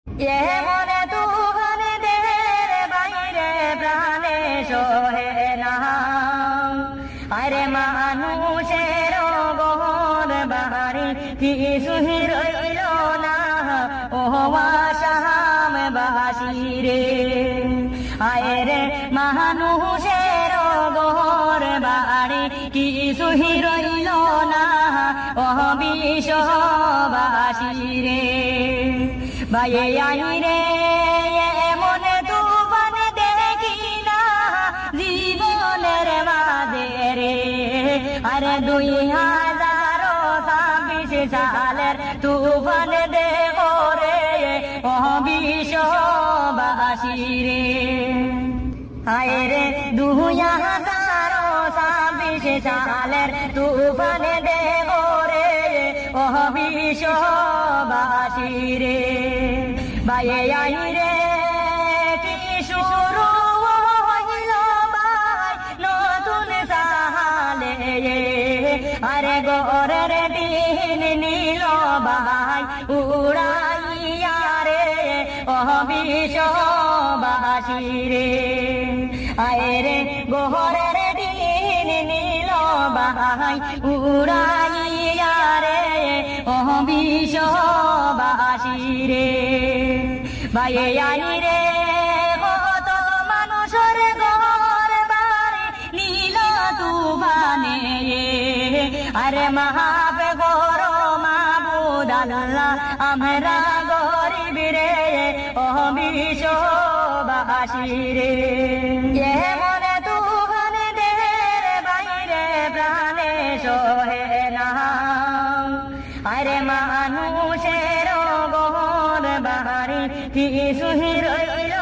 মনে তুফান দেহের বাইরে প্রাণে সহে না, আরে মানুষের গহর বাড়ি কিছুই রইল না, ও আসাম বাসি রে। আরে মানুষের গহর বাড়ি কিছুই রইল না, ও বিশ্ববাসী রে। ভাইয়ে আই রে এমন তুফান দেখি না জীবনের মাঝে রে। আরে 2026 সালের তুফান দেখো রে, ও বিশ্ববাসী রে। হায় রে 2026 সালের তুফান দেখো রে, ও বিশ্ববাসী রে। ভাইয়ে আই রে কি শুরু হইল ভাই নতুন সালে, আরে গরের দিন নীল ভাই উড়াইয়া রে, ও বিশ্ববাসী রে। আয় রে গরের দিন নীল ভাই উড়াইয়া রে, ও বিশ্ববাসী রে। ভাইয়ে আই রে কত মানুষের ঘর বাড়ি নীল তুফানে, আরে মাহাব গর মাবুদ আল্লাহ আমরা গরিব রে, ও বিশ্ববাসী রে। মনে তুফান দেহের বাইরে প্রাণে সহে না, আরে মানুষের গহর বাড়ি কিছুই রইল